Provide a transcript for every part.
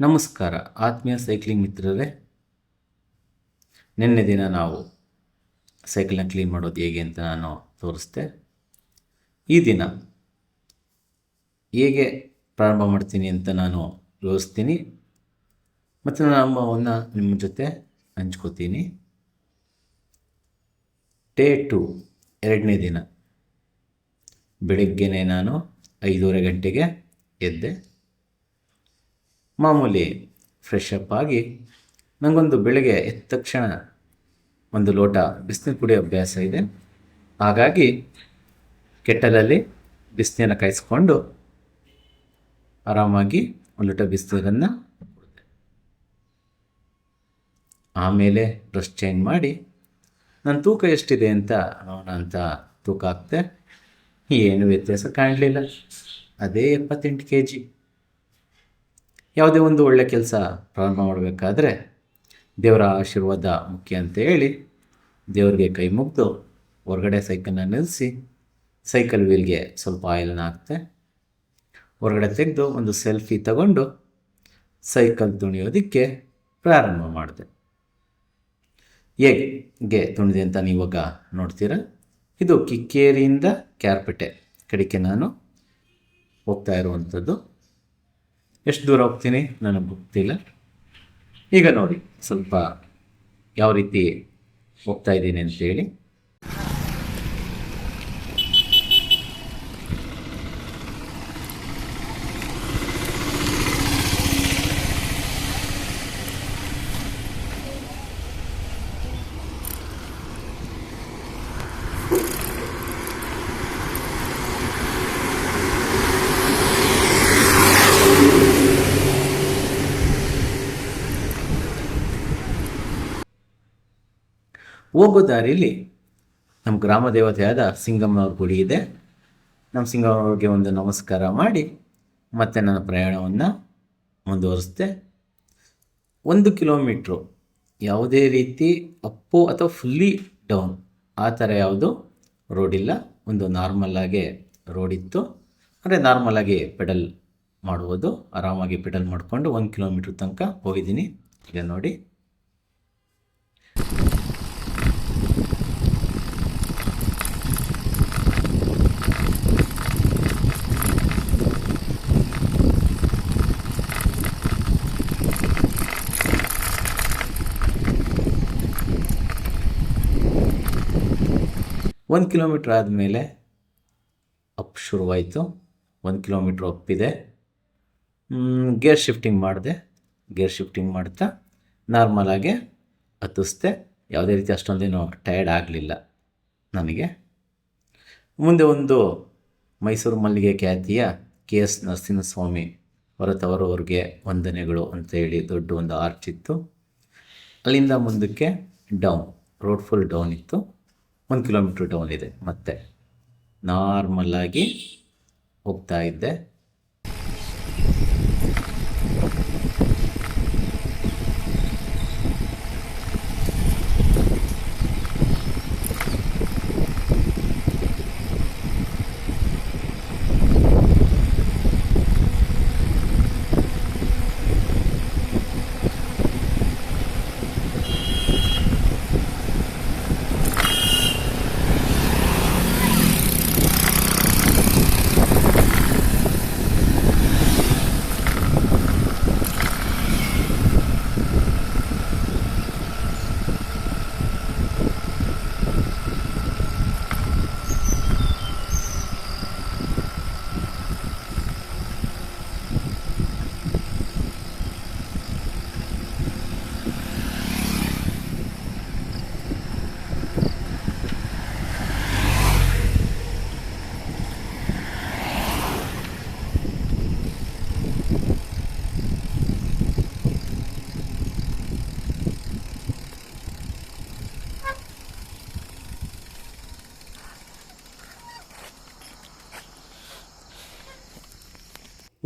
ನಮಸ್ಕಾರ ಆತ್ಮೀಯ ಸೈಕ್ಲಿಂಗ್ ಮಿತ್ರರೇ. ನಿನ್ನೆ ದಿನ ನಾವು ಸೈಕಲ್ನ ಕ್ಲೀನ್ ಮಾಡೋದು ಹೇಗೆ ಅಂತ ನಾನು ತೋರಿಸ್ದೆ. ಈ ದಿನ ಹೇಗೆ ಪ್ರಾರಂಭ ಮಾಡ್ತೀನಿ ಅಂತ ನಾನು ಯೋಚಿಸ್ತೀನಿ ಮತ್ತು ನನ್ನ ಅನುಭವವನ್ನು ನಿಮ್ಮ ಜೊತೆ ಹಂಚ್ಕೋತೀನಿ. ಡೇ 2 ಎರಡನೇ ದಿನ ಬೆಳಗ್ಗೆನೇ ನಾನು 5:30 ಗಂಟೆಗೆ ಎದ್ದೆ. ಮಾಮೂಲಿ ಫ್ರೆಶ್ ಅಪ್ ಆಗಿ ನನಗೊಂದು ಬೆಳಗ್ಗೆ ಎದ್ದ ತಕ್ಷಣ ಒಂದು ಲೋಟ ಬಿಸಿನೀರು ಕುಡಿಯೋ ಅಭ್ಯಾಸ ಇದೆ. ಹಾಗಾಗಿ ಕೆಟ್ಟಲಲ್ಲಿ ಬಿಸಿನೀರನ್ನು ಕಾಯಿಸ್ಕೊಂಡು ಆರಾಮಾಗಿ ಒಂದು ಲೋಟ ಬಿಸಿನೀರನ್ನು ಕುಡಿದೆ. ಆಮೇಲೆ ಡ್ರೆಸ್ ಚೇಂಜ್ ಮಾಡಿ ನನ್ನ ತೂಕ ಎಷ್ಟಿದೆ ಅಂತ ನೋಡೋಣ ಅಂತ ತೂಕ ಹಾಕ್ತೆ. ಏನು ವ್ಯತ್ಯಾಸ ಕಾಣಲಿಲ್ಲ, ಅದೇ 78 kg. ಯಾವುದೇ ಒಂದು ಒಳ್ಳೆಯ ಕೆಲಸ ಪ್ರಾರಂಭ ಮಾಡಬೇಕಾದ್ರೆ ದೇವರ ಆಶೀರ್ವಾದ ಮುಖ್ಯ ಅಂತ ಹೇಳಿ ದೇವರಿಗೆ ಕೈ ಮುಗಿದು ಹೊರಗಡೆ ಸೈಕಲ್ನ ನಿಲ್ಲಿಸಿ ಸೈಕಲ್ ವೀಲ್ಗೆ ಸ್ವಲ್ಪ ಆಯಿಲನ್ನು ಹಾಕ್ತೆ. ಹೊರಗಡೆ ತೆಗೆದು ಒಂದು ಸೆಲ್ಫಿ ತಗೊಂಡು ಸೈಕಲ್ ತುಣಿಯೋದಕ್ಕೆ ಪ್ರಾರಂಭ ಮಾಡಿದೆ. ಹೇಗೆ ತುಣಿದೆ ಅಂತ ನೀವಾಗ ನೋಡ್ತೀರಾ. ಇದು ಕಿಕ್ಕೇರಿಯಿಂದ ಕ್ಯಾರ್ಪೇಟೆ ಕಡೆಗೆ ನಾನು ಹೋಗ್ತಾ ಇರುವಂಥದ್ದು. ಎಷ್ಟು ದೂರ ಹೋಗ್ತೀನಿ ನನಗೆ ಗೊತ್ತಿಲ್ಲ. ಈಗ ನೋಡಿ ಸ್ವಲ್ಪ ಯಾವ ರೀತಿ ಹೋಗ್ತಾ ಇದ್ದೀನಿ ಅಂತೇಳಿ. ಹೋಗೋ ದಾರಿಯಲ್ಲಿ ನಮ್ಮ ಗ್ರಾಮ ದೇವತೆಯಾದ ಸಿಂಗಮ್ಮನವ್ರ ಗುಡಿ ಇದೆ. ನಮ್ಮ ಸಿಂಗಮ್ಮನವ್ರಿಗೆ ಒಂದು ನಮಸ್ಕಾರ ಮಾಡಿ ಮತ್ತೆ ನನ್ನ ಪ್ರಯಾಣವನ್ನು ಮುಂದುವರಿಸಿದೆ. 1 ಕಿಲೋಮೀಟ್ರು ಯಾವುದೇ ರೀತಿ ಅಪ್ಪು ಅಥವಾ ಫುಲ್ಲಿ ಡೌನ್ ಆ ಥರ ಯಾವುದು ರೋಡಿಲ್ಲ. ಒಂದು ನಾರ್ಮಲ್ಲಾಗಿ ರೋಡಿತ್ತು. ಅಂದರೆ ನಾರ್ಮಲಾಗಿ ಪೆಡಲ್ ಮಾಡುವುದು, ಆರಾಮಾಗಿ ಪೆಡಲ್ ಮಾಡಿಕೊಂಡು 1 ಕಿಲೋಮೀಟ್ರ್ ತನಕ ಹೋಗಿದ್ದೀನಿ. ಈಗ ನೋಡಿ, ಒಂದು ಕಿಲೋಮೀಟ್ರ್ ಆದಮೇಲೆ ಅಪ್ ಶುರುವಾಯಿತು. 1 ಕಿಲೋಮೀಟ್ರ್ ಅಪ್ಪಿದೆ. ಗೇರ್ ಶಿಫ್ಟಿಂಗ್ ಮಾಡಿದೆ. ಗೇರ್ ಶಿಫ್ಟಿಂಗ್ ಮಾಡ್ತಾ ನಾರ್ಮಲಾಗೆ ಹತ್ತಿಸ್ದೆ. ಯಾವುದೇ ರೀತಿ ಅಷ್ಟೊಂದೇನು ಟಯರ್ಡ್ ಆಗಲಿಲ್ಲ ನನಗೆ. ಮುಂದೆ ಒಂದು ಮೈಸೂರು ಮಲ್ಲಿಗೆ ಖ್ಯಾತಿಯ KS ನರಸಿಂಹಸ್ವಾಮಿ ಹೊರತವರವ್ರಿಗೆ ವಂದನೆಗಳು ಅಂತೇಳಿ ದೊಡ್ಡ ಒಂದು ಆರ್ಚ್ ಇತ್ತು. ಅಲ್ಲಿಂದ ಮುಂದಕ್ಕೆ ಡೌನ್, ರೋಡ್ ಫುಲ್ ಡೌನ್ ಇತ್ತು. 1 ಕಿಲೋಮೀಟ್ರ್ ಡೌನ್ ಇದೆ. ಮತ್ತೆ ನಾರ್ಮಲ್ಲಾಗಿ ಹೋಗ್ತಾ ಇದ್ದೆ.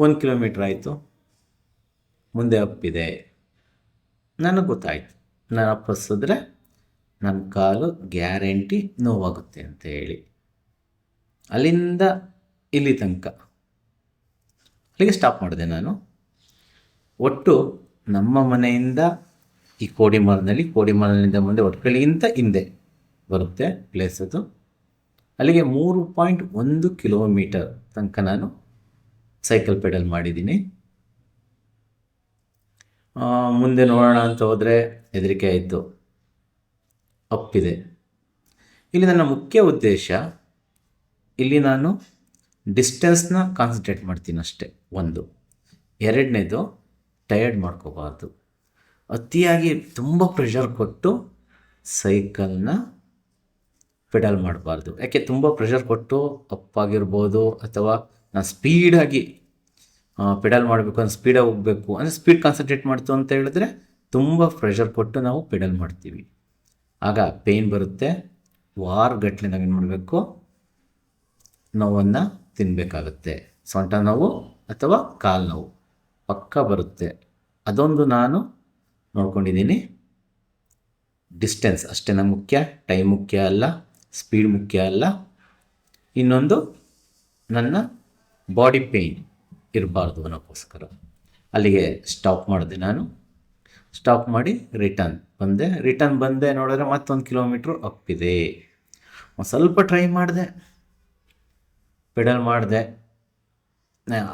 ಒಂದು ಕಿಲೋಮೀಟ್ರ್ ಆಯಿತು. ಮುಂದೆ ಅಪ್ಪಿದೆ. ನನಗೆ ಗೊತ್ತಾಯಿತು, ನಾನು ಅಪ್ಪಿಸಿದ್ರೆ ನನ್ನ ಕಾಲು ಗ್ಯಾರಂಟಿ ನೋವಾಗುತ್ತೆ ಅಂತ ಹೇಳಿ. ಅಲ್ಲಿಂದ ಇಲ್ಲಿ ತನಕ ಅಲ್ಲಿಗೆ ಸ್ಟಾಪ್ ಮಾಡಿದೆ ನಾನು. ಒಟ್ಟು ನಮ್ಮ ಮನೆಯಿಂದ ಈ ಕೋಡಿಮರದಿಂದ ಮುಂದೆ ಒಟ್ಕಳಿಗಿಂತ ಹಿಂದೆ ಬರುತ್ತೆ ಪ್ಲೇಸ್ ಅದು. ಅಲ್ಲಿಗೆ 3.1 ಕಿಲೋಮೀಟರ್ ತನಕ ನಾನು ಸೈಕಲ್ ಪೆಡಲ್ ಮಾಡಿದ್ದೀನಿ. ಮುಂದೆ ನೋಡೋಣ ಅಂತ ಹೋದರೆ ಹೆದರಿಕೆ ಆಯಿತು, ಅಪ್ಪಿದೆ. ಇಲ್ಲಿ ನನ್ನ ಮುಖ್ಯ ಉದ್ದೇಶ, ಇಲ್ಲಿ ನಾನು ಡಿಸ್ಟೆನ್ಸ್ನ ಕಾನ್ಸಂಟ್ರೇಟ್ ಮಾಡ್ತೀನಿ ಅಷ್ಟೇ. ಒಂದು, ಎರಡನೇದು ಟಯರ್ಡ್ ಮಾಡ್ಕೋಬಾರ್ದು. ಅತಿಯಾಗಿ ತುಂಬ ಪ್ರೆಷರ್ ಕೊಟ್ಟು ಸೈಕಲ್ನ ಪೆಡಲ್ ಮಾಡಬಾರ್ದು. ಯಾಕೆ ತುಂಬ ಪ್ರೆಷರ್ ಕೊಟ್ಟು ಅಪ್ಪಾಗಿರ್ಬೋದು, ಅಥವಾ ನಾನು ಸ್ಪೀಡಾಗಿ ಪೆಡಲ್ ಮಾಡಬೇಕು ಅಂದರೆ ಸ್ಪೀಡಾಗಿ ಹೋಗಬೇಕು ಅಂದರೆ ಸ್ಪೀಡ್ ಕಾನ್ಸಂಟ್ರೇಟ್ ಮಾಡ್ತು ಅಂತ ಹೇಳಿದ್ರೆ ತುಂಬ ಪ್ರೆಷರ್ ಕೊಟ್ಟು ನಾವು ಪೆಡಲ್ ಮಾಡ್ತೀವಿ, ಆಗ ಪೇಯ್ನ್ ಬರುತ್ತೆ. ವಾರಗಟ್ಟಲೆ ನಾವೇನು ಮಾಡಬೇಕು, ನೋವನ್ನು ತಿನ್ನಬೇಕಾಗುತ್ತೆ. ಸೊಂಟ ನೋವು ಅಥವಾ ಕಾಲು ನೋವು ಪಕ್ಕ ಬರುತ್ತೆ. ಅದೊಂದು ನಾನು ನೋಡ್ಕೊಂಡಿದ್ದೀನಿ. ಡಿಸ್ಟೆನ್ಸ್ ಅಷ್ಟೇ ನಮ್ಗೆ ಮುಖ್ಯ, ಟೈಮ್ ಮುಖ್ಯ ಅಲ್ಲ, ಸ್ಪೀಡ್ ಮುಖ್ಯ ಅಲ್ಲ. ಇನ್ನೊಂದು, ನನ್ನ ಬಾಡಿ ಪೇಯ್ನ್ ಇರಬಾರ್ದು ಅನ್ನೋಕ್ಕೋಸ್ಕರ ಅಲ್ಲಿಗೆ ಸ್ಟಾಪ್ ಮಾಡಿದೆ. ನಾನು ಸ್ಟಾಪ್ ಮಾಡಿ ರಿಟರ್ನ್ ಬಂದೆ. ನೋಡಿದ್ರೆ ಮತ್ತೊಂದು ಕಿಲೋಮೀಟ್ರ್ ಅಪ್ಪಿದೆ. ಒಂದು ಸ್ವಲ್ಪ ಟ್ರೈ ಮಾಡಿದೆ, ಪೆಡಲ್ ಮಾಡಿದೆ,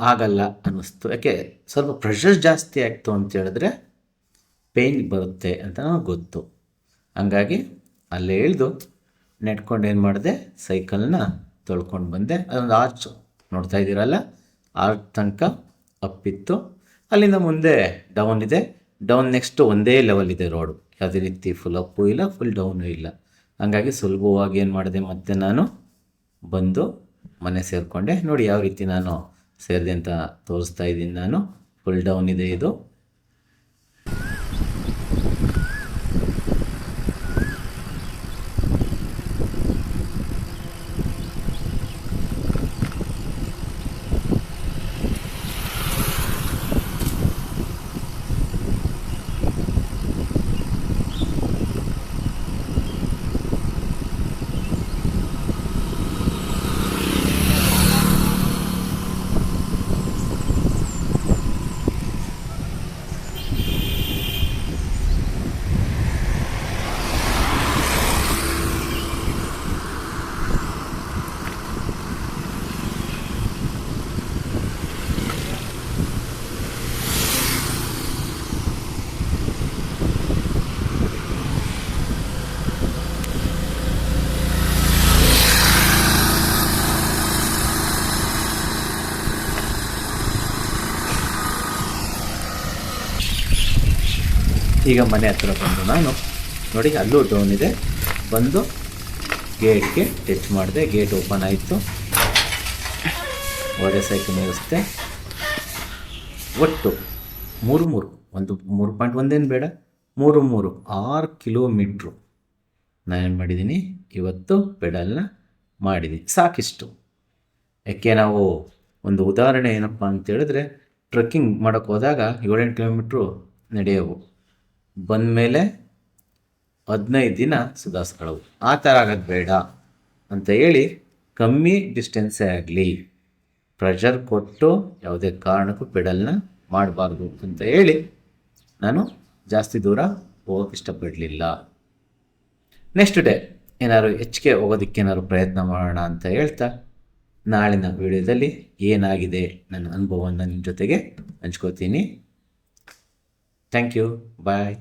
ಆಗಲ್ಲ ಅನ್ನಿಸ್ತು. ಯಾಕೆ ಸ್ವಲ್ಪ ಪ್ರೆಷರ್ ಜಾಸ್ತಿ ಆಗ್ತು ಅಂತ ಹೇಳಿದ್ರೆ ಪೇಯ್ನ್ ಬರುತ್ತೆ ಅಂತ ನನಗೆ ಗೊತ್ತು. ಹಂಗಾಗಿ ಅಲ್ಲೇ ಇಳಿದು ನೆಟ್ಕೊಂಡು ಏನು ಮಾಡಿದೆ, ಸೈಕಲ್ನ ತೊಳ್ಕೊಂಡು ಬಂದೆ. ಅದೊಂದು ಆರ್ಚ್ ನೋಡ್ತಾ ಇದ್ದೀರಲ್ಲ, ಆರ್ಚ್ ತನಕ ಅಪ್ಪಿತ್ತು. ಅಲ್ಲಿಂದ ಮುಂದೆ ಡೌನ್ ಇದೆ. ಡೌನ್ ನೆಕ್ಸ್ಟ್ ಒಂದೇ ಲೆವೆಲ್ ಇದೆ ರೋಡು, ಯಾವುದೇ ರೀತಿ ಫುಲ್ ಅಪ್ಪು ಇಲ್ಲ, ಫುಲ್ ಡೌನು ಇಲ್ಲ. ಹಂಗಾಗಿ ಸುಲಭವಾಗಿ ಏನು ಮಾಡಿದೆ, ಮತ್ತೆ ನಾನು ಬಂದು ಮನೆ ಸೇರಿಕೊಂಡೆ. ನೋಡಿ ಯಾವ ರೀತಿ ನಾನು ಸೇರಿದೆ ಅಂತ ತೋರಿಸ್ತಾ ಇದ್ದೀನಿ. ನಾನು ಫುಲ್ ಡೌನ್ ಇದೆ ಇದು. ಈಗ ಮನೆ ಹತ್ರ ಬಂದು ನಾನು ನೋಡಿ ಅಲ್ಲೂ ಡೌನ್ ಇದೆ, ಬಂದು ಗೇಟ್ಗೆ ಟಚ್ ಮಾಡಿದೆ. ಗೇಟ್ ಓಪನ್ ಆಯಿತು. ಒಳ್ಳೆ ಸೈಕಲ್ ವ್ಯವಸ್ಥೆ. ಒಟ್ಟು 3.1 ಬೇಡ, 6 ಕಿಲೋಮೀಟ್ರು ನಾನೇನು ಮಾಡಿದ್ದೀನಿ ಇವತ್ತು, ಪೆಡಲ್ನ ಮಾಡಿದ್ದೀನಿ. ಸಾಕಿಷ್ಟು. ಯಾಕೆ ನಾವು ಒಂದು ಉದಾಹರಣೆ ಏನಪ್ಪ ಅಂತ ಹೇಳಿದ್ರೆ, ಟ್ರೆಕ್ಕಿಂಗ್ ಮಾಡೋಕ್ಕೆ ಹೋದಾಗ 7-8 ಕಿಲೋಮೀಟ್ರು ನಡೆಯೋವು, ಬಂದಮೇಲೆ 15 ದಿನ ಸುಧಾರಿಸ್ಕೊಳ್ಳವು. ಆ ಥರ ಆಗೋದು ಬೇಡ ಅಂತ ಹೇಳಿ ಕಮ್ಮಿ ಡಿಸ್ಟೆನ್ಸೇ ಆಗಲಿ, ಪ್ರೆಷರ್ ಕೊಟ್ಟು ಯಾವುದೇ ಕಾರಣಕ್ಕೂ ಪೆಡಲ್ನ ಮಾಡಬಾರ್ದು ಅಂತ ಹೇಳಿ ನಾನು ಜಾಸ್ತಿ ದೂರ ಹೋಗೋಕ್ಕೆ ಇಷ್ಟಪಡಲಿಲ್ಲ. ನೆಕ್ಸ್ಟ್ ಡೇ ಏನಾದ್ರು ಹೆಚ್ಚಿಗೆ ಹೋಗೋದಕ್ಕೇನಾದ್ರು ಪ್ರಯತ್ನ ಮಾಡೋಣ ಅಂತ ಹೇಳ್ತಾ ನಾಳಿನ ವಿಡಿಯೋದಲ್ಲಿ ಏನಾಗಿದೆ ನನ್ನ ಅನುಭವವನ್ನು ನಿಮ್ಮ ಜೊತೆಗೆ ಹಂಚ್ಕೋತೀನಿ. Thank you, bye.